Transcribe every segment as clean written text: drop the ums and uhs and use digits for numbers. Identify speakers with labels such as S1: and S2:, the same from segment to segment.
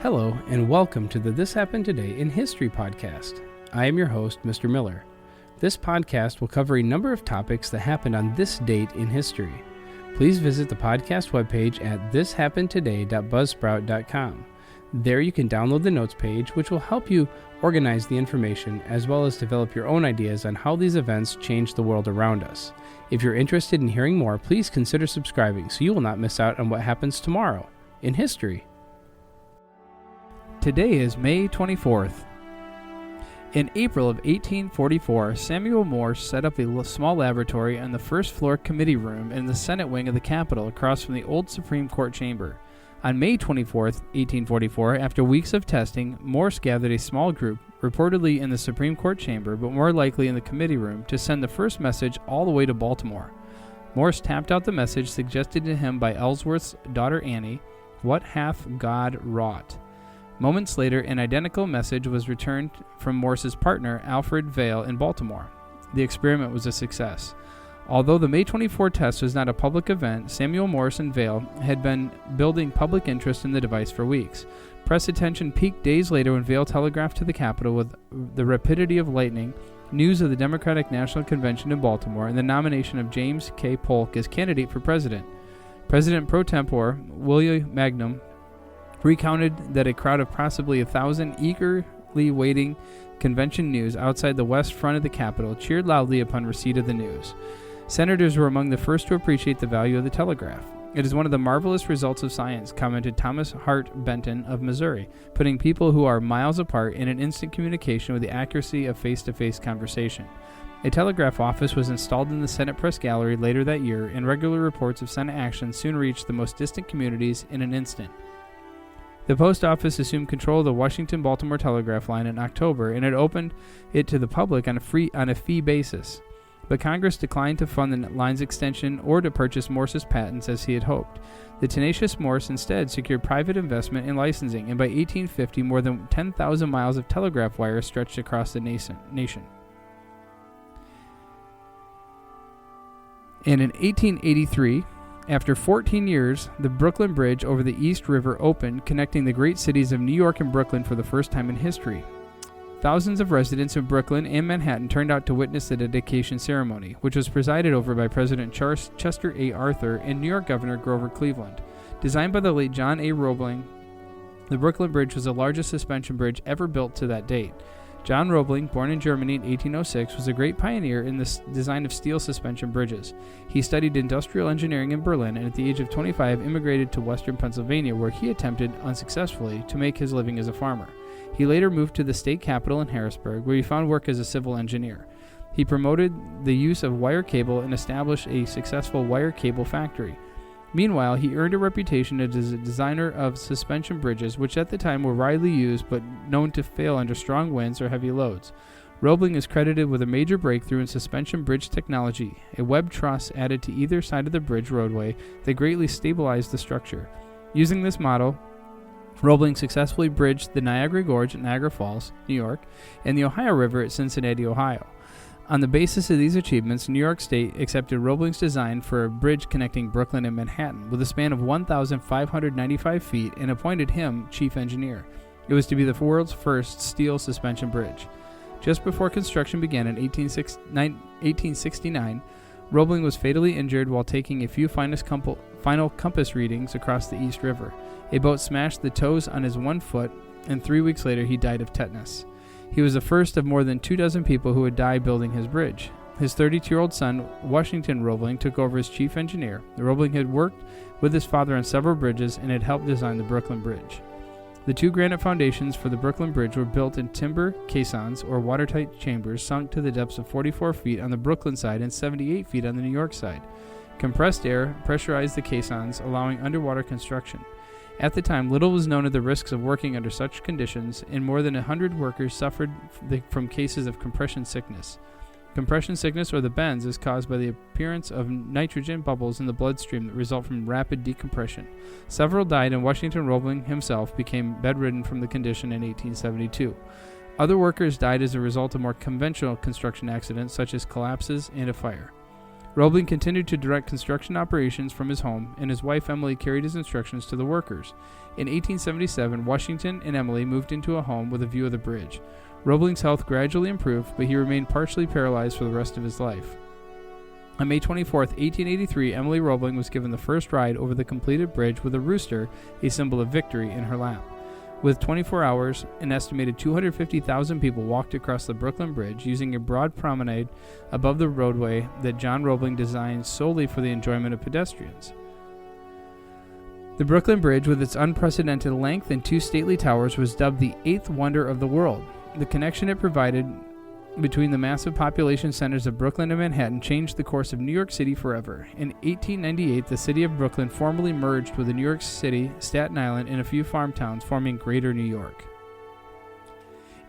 S1: Hello, and welcome to the This Happened Today in History podcast. I am your host, Mr. Miller. This podcast will cover a number of topics that happened on this date in history. Please visit the podcast webpage at thishappenedtoday.buzzsprout.com. There you can download the notes page, which will help you organize the information as well as develop your own ideas on how these events change the world around us. If you're interested in hearing more, please consider subscribing so you will not miss out on what happens tomorrow in history.
S2: Today is May 24th. In April of 1844, Samuel Morse set up a small laboratory on the first floor committee room in the Senate wing of the Capitol across from the old Supreme Court chamber. On May 24th, 1844, after weeks of testing, Morse gathered a small group, reportedly in the Supreme Court chamber, but more likely in the committee room, to send the first message all the way to Baltimore. Morse tapped out the message suggested to him by Ellsworth's daughter Annie, "What hath God wrought?" Moments later, an identical message was returned from Morse's partner, Alfred Vail, in Baltimore. The experiment was a success. Although the May 24 test was not a public event, Samuel Morse and Vail had been building public interest in the device for weeks. Press attention peaked days later when Vail telegraphed to the Capitol with the rapidity of lightning news of the Democratic National Convention in Baltimore and the nomination of James K. Polk as candidate for president. President pro tempore William Magnum recounted that a crowd of possibly 1,000 eagerly waiting convention news outside the west front of the Capitol cheered loudly upon receipt of the news. Senators were among the first to appreciate the value of the telegraph. "It is one of the marvelous results of science," commented Thomas Hart Benton of Missouri, putting people who are miles apart in an instant communication with the accuracy of face-to-face conversation. A telegraph office was installed in the Senate Press Gallery later that year, and regular reports of Senate action soon reached the most distant communities in an instant. The post office assumed control of the Washington-Baltimore telegraph line in October and had opened it to the public on a fee basis. But Congress declined to fund the line's extension or to purchase Morse's patents as he had hoped. The tenacious Morse instead secured private investment in licensing, and by 1850 more than 10,000 miles of telegraph wire stretched across the nation. And in 1883, after 14 years, the Brooklyn Bridge over the East River opened, connecting the great cities of New York and Brooklyn for the first time in history. Thousands of residents of Brooklyn and Manhattan turned out to witness the dedication ceremony, which was presided over by President Chester A. Arthur and New York Governor Grover Cleveland. Designed by the late John A. Roebling, the Brooklyn Bridge was the largest suspension bridge ever built to that date. John Roebling, born in Germany in 1806, was a great pioneer in the design of steel suspension bridges. He studied industrial engineering in Berlin and at the age of 25 immigrated to western Pennsylvania, where he attempted, unsuccessfully, to make his living as a farmer. He later moved to the state capital in Harrisburg, where he found work as a civil engineer. He promoted the use of wire cable and established a successful wire cable factory. Meanwhile, he earned a reputation as a designer of suspension bridges, which at the time were widely used but known to fail under strong winds or heavy loads. Roebling is credited with a major breakthrough in suspension bridge technology, a web truss added to either side of the bridge roadway that greatly stabilized the structure. Using this model, Roebling successfully bridged the Niagara Gorge at Niagara Falls, New York, and the Ohio River at Cincinnati, Ohio. On the basis of these achievements, New York State accepted Roebling's design for a bridge connecting Brooklyn and Manhattan with a span of 1,595 feet and appointed him chief engineer. It was to be the world's first steel suspension bridge. Just before construction began in 1869, Roebling was fatally injured while taking a few final compass readings across the East River. A boat smashed the toes on his one foot, and 3 weeks later he died of tetanus. He was the first of more than 24 people who would die building his bridge. His 32-year-old son, Washington Roebling, took over as chief engineer. Roebling had worked with his father on several bridges and had helped design the Brooklyn Bridge. The two granite foundations for the Brooklyn Bridge were built in timber caissons, or watertight chambers, sunk to the depths of 44 feet on the Brooklyn side and 78 feet on the New York side. Compressed air pressurized the caissons, allowing underwater construction. At the time, little was known of the risks of working under such conditions, and more than 100 workers suffered from cases of compression sickness. Compression sickness, or the bends, is caused by the appearance of nitrogen bubbles in the bloodstream that result from rapid decompression. Several died, and Washington Roebling himself became bedridden from the condition in 1872. Other workers died as a result of more conventional construction accidents, such as collapses and a fire. Roebling continued to direct construction operations from his home, and his wife Emily carried his instructions to the workers. In 1877, Washington and Emily moved into a home with a view of the bridge. Roebling's health gradually improved, but he remained partially paralyzed for the rest of his life. On May 24, 1883, Emily Roebling was given the first ride over the completed bridge with a rooster, a symbol of victory, in her lap. With 24 hours, an estimated 250,000 people walked across the Brooklyn Bridge using a broad promenade above the roadway that John Roebling designed solely for the enjoyment of pedestrians. The Brooklyn Bridge, with its unprecedented length and 2 stately towers, was dubbed the 8th wonder of the world. The connection it provided between the massive population centers of Brooklyn and Manhattan changed the course of New York City forever. In 1898, the city of Brooklyn formally merged with the New York City, Staten Island, and a few farm towns, forming Greater New York.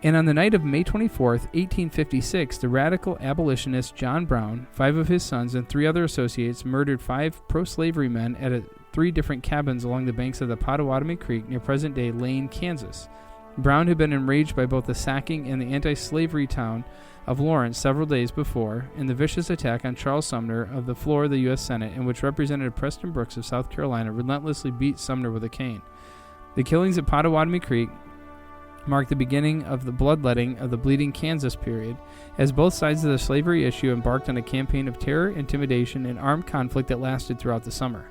S2: And on the night of May 24, 1856, the radical abolitionist John Brown, 5 of his sons, and 3 other associates murdered 5 pro-slavery men at 3 different cabins along the banks of the Pottawatomie Creek near present-day Lane, Kansas. Brown had been enraged by both the sacking and the anti-slavery town of Lawrence several days before, and the vicious attack on Charles Sumner of the floor of the U.S. Senate, in which Representative Preston Brooks of South Carolina relentlessly beat Sumner with a cane. The killings at Pottawatomie Creek marked the beginning of the bloodletting of the Bleeding Kansas period, as both sides of the slavery issue embarked on a campaign of terror, intimidation, and armed conflict that lasted throughout the summer.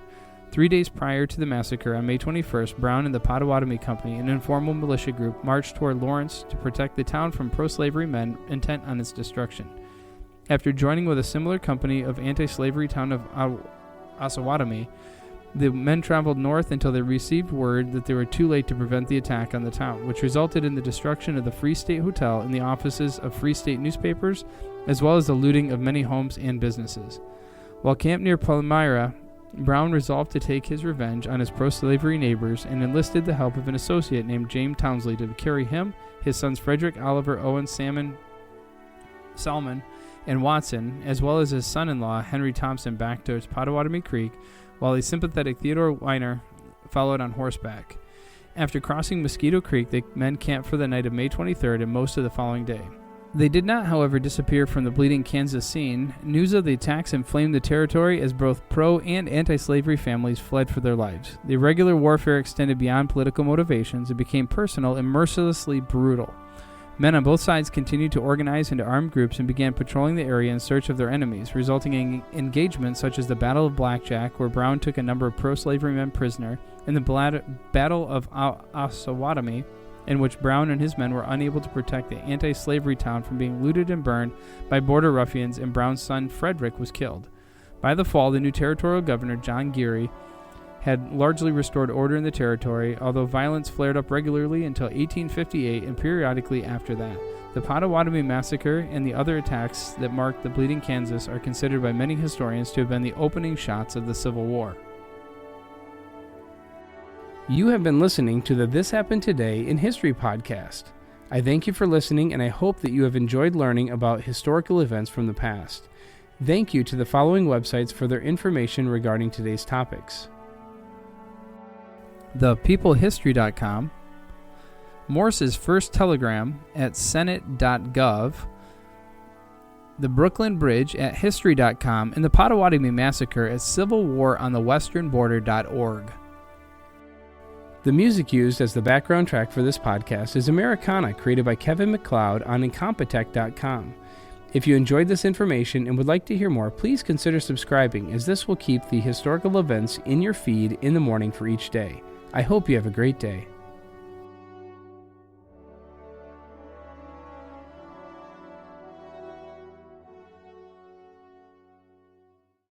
S2: 3 days prior to the massacre, on May 21st, Brown and the Pottawatomie Company, an informal militia group, marched toward Lawrence to protect the town from pro-slavery men intent on its destruction. After joining with a similar company of anti-slavery town of Pottawatomie, the men traveled north until they received word that they were too late to prevent the attack on the town, which resulted in the destruction of the Free State Hotel and the offices of Free State newspapers, as well as the looting of many homes and businesses. While camped near Palmyra, Brown resolved to take his revenge on his pro-slavery neighbors and enlisted the help of an associate named James Townsley to carry him, his sons Frederick, Oliver, Owen, Salmon, and Watson, as well as his son-in-law Henry Thompson, back to Pottawatomie Creek, while a sympathetic Theodore Weiner followed on horseback. After crossing Mosquito Creek, the men camped for the night of May 23rd and most of the following day. They did not, however, disappear from the Bleeding Kansas scene. News of the attacks inflamed the territory as both pro- and anti-slavery families fled for their lives. The irregular warfare extended beyond political motivations and became personal and mercilessly brutal. Men on both sides continued to organize into armed groups and began patrolling the area in search of their enemies, resulting in engagements such as the Battle of Blackjack, where Brown took a number of pro-slavery men prisoner, and the Battle of Pottawatomie, in which Brown and his men were unable to protect the anti-slavery town from being looted and burned by border ruffians, and Brown's son Frederick was killed. By the fall, the new territorial governor, John Geary, had largely restored order in the territory, although violence flared up regularly until 1858 and periodically after that. The Pottawatomie Massacre and the other attacks that marked the Bleeding Kansas are considered by many historians to have been the opening shots of the Civil War.
S1: You have been listening to the This Happened Today in History podcast. I thank you for listening, and I hope that you have enjoyed learning about historical events from the past. Thank you to the following websites for their information regarding today's topics:
S2: ThePeopleHistory.com, Morse's First Telegram at Senate.gov, the Brooklyn Bridge at History.com, and the Pottawatomie Massacre at CivilWarOnTheWesternBorder.org.
S1: The music used as the background track for this podcast is Americana, created by Kevin MacLeod on Incompetech.com. If you enjoyed this information and would like to hear more, please consider subscribing, as this will keep the historical events in your feed in the morning for each day. I hope you have a great day.